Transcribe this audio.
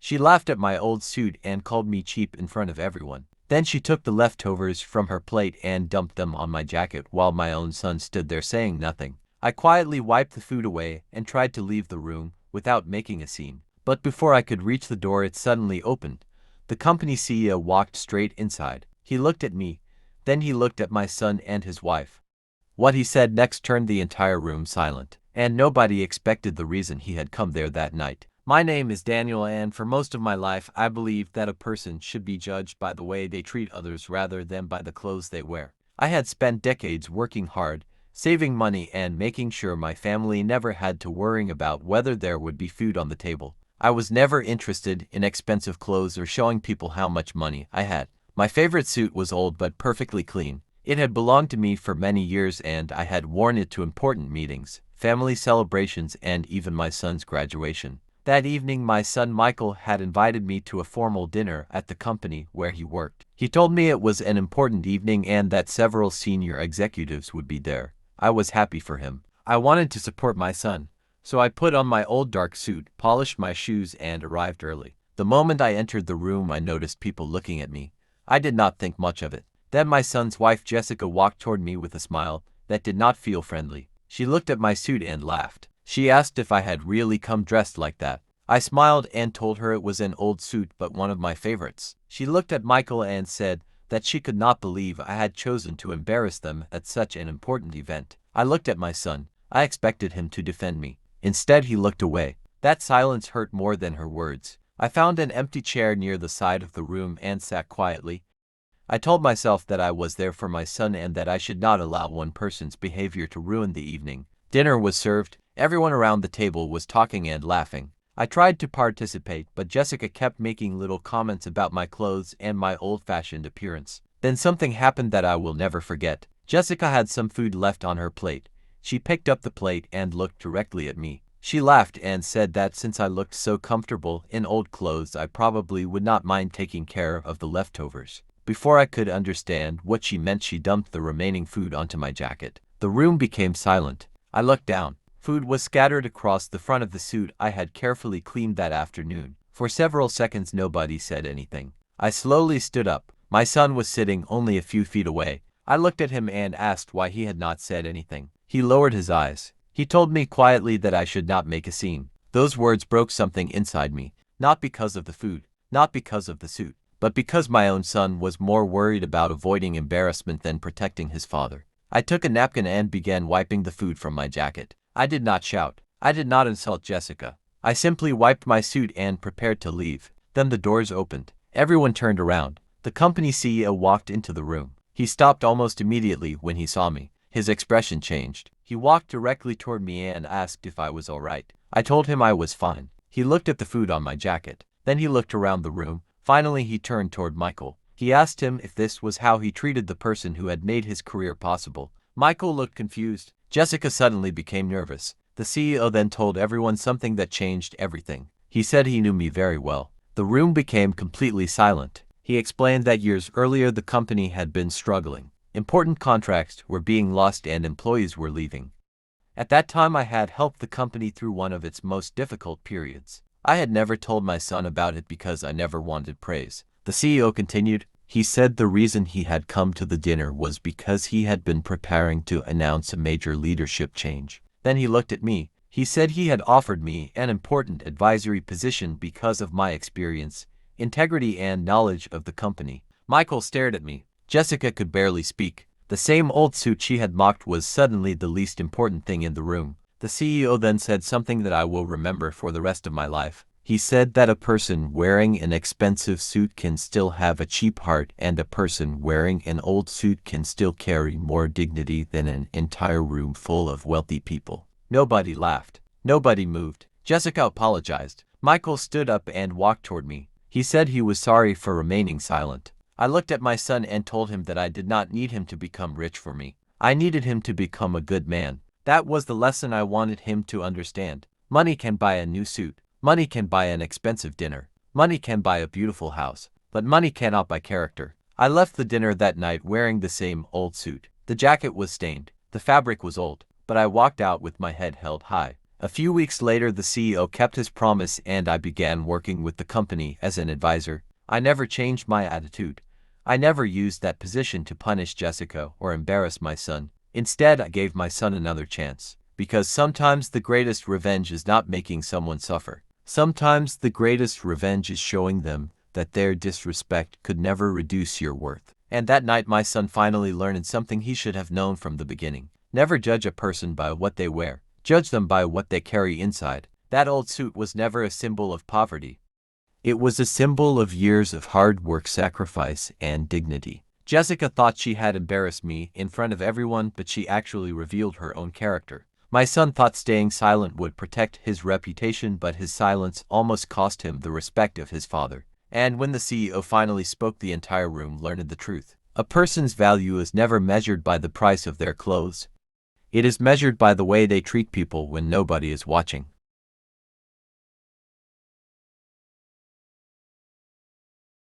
She laughed at my old suit and called me cheap in front of everyone. Then she took the leftovers from her plate and dumped them on my jacket while my own son stood there saying nothing. I quietly wiped the food away and tried to leave the room without making a scene. But before I could reach the door, it suddenly opened. The company CEO walked straight inside. He looked at me, then he looked at my son and his wife. What he said next turned the entire room silent, and nobody expected the reason he had come there that night. My name is Daniel, and for most of my life I believed that a person should be judged by the way they treat others rather than by the clothes they wear. I had spent decades working hard, saving money and making sure my family never had to worry about whether there would be food on the table. I was never interested in expensive clothes or showing people how much money I had. My favorite suit was old but perfectly clean. It had belonged to me for many years and I had worn it to important meetings, family celebrations, and even my son's graduation. That evening, my son Michael had invited me to a formal dinner at the company where he worked. He told me it was an important evening and that several senior executives would be there. I was happy for him. I wanted to support my son, so I put on my old dark suit, polished my shoes, and arrived early. The moment I entered the room, I noticed people looking at me. I did not think much of it. Then my son's wife Jessica walked toward me with a smile that did not feel friendly. She looked at my suit and laughed. She asked if I had really come dressed like that. I smiled and told her it was an old suit but one of my favorites. She looked at Michael and said that she could not believe I had chosen to embarrass them at such an important event. I looked at my son. I expected him to defend me. Instead, he looked away. That silence hurt more than her words. I found an empty chair near the side of the room and sat quietly. I told myself that I was there for my son and that I should not allow one person's behavior to ruin the evening. Dinner was served. Everyone around the table was talking and laughing. I tried to participate, but Jessica kept making little comments about my clothes and my old-fashioned appearance. Then something happened that I will never forget. Jessica had some food left on her plate. She picked up the plate and looked directly at me. She laughed and said that since I looked so comfortable in old clothes, I probably would not mind taking care of the leftovers. Before I could understand what she meant, she dumped the remaining food onto my jacket. The room became silent. I looked down. Food was scattered across the front of the suit I had carefully cleaned that afternoon. For several seconds, nobody said anything. I slowly stood up. My son was sitting only a few feet away. I looked at him and asked why he had not said anything. He lowered his eyes. He told me quietly that I should not make a scene. Those words broke something inside me, not because of the food, not because of the suit, but because my own son was more worried about avoiding embarrassment than protecting his father. I took a napkin and began wiping the food from my jacket. I did not shout. I did not insult Jessica. I simply wiped my suit and prepared to leave. Then the doors opened. Everyone turned around. The company CEO walked into the room. He stopped almost immediately when he saw me. His expression changed. He walked directly toward me and asked if I was all right. I told him I was fine. He looked at the food on my jacket. Then he looked around the room. Finally, he turned toward Michael. He asked him if this was how he treated the person who had made his career possible. Michael looked confused. Jessica suddenly became nervous. The CEO then told everyone something that changed everything. He said he knew me very well. The room became completely silent. He explained that years earlier the company had been struggling. Important contracts were being lost and employees were leaving. At that time, I had helped the company through one of its most difficult periods. I had never told my son about it because I never wanted praise. The CEO continued. He said the reason he had come to the dinner was because he had been preparing to announce a major leadership change. Then he looked at me. He said he had offered me an important advisory position because of my experience, integrity, and knowledge of the company. Michael stared at me. Jessica could barely speak. The same old suit she had mocked was suddenly the least important thing in the room. The CEO then said something that I will remember for the rest of my life. He said that a person wearing an expensive suit can still have a cheap heart, and a person wearing an old suit can still carry more dignity than an entire room full of wealthy people. Nobody laughed. Nobody moved. Jessica apologized. Michael stood up and walked toward me. He said he was sorry for remaining silent. I looked at my son and told him that I did not need him to become rich for me. I needed him to become a good man. That was the lesson I wanted him to understand. Money can buy a new suit. Money can buy an expensive dinner. Money can buy a beautiful house. But money cannot buy character. I left the dinner that night wearing the same old suit. The jacket was stained. The fabric was old. But I walked out with my head held high. A few weeks later, the CEO kept his promise and I began working with the company as an advisor. I never changed my attitude. I never used that position to punish Jessica or embarrass my son. Instead, I gave my son another chance. Because sometimes the greatest revenge is not making someone suffer. Sometimes the greatest revenge is showing them that their disrespect could never reduce your worth. And that night my son finally learned something he should have known from the beginning. Never judge a person by what they wear. Judge them by what they carry inside. That old suit was never a symbol of poverty. It was a symbol of years of hard work, sacrifice, and dignity. Jessica thought she had embarrassed me in front of everyone, but she actually revealed her own character. My son thought staying silent would protect his reputation, but his silence almost cost him the respect of his father. And when the CEO finally spoke, the entire room learned the truth. A person's value is never measured by the price of their clothes. It is measured by the way they treat people when nobody is watching.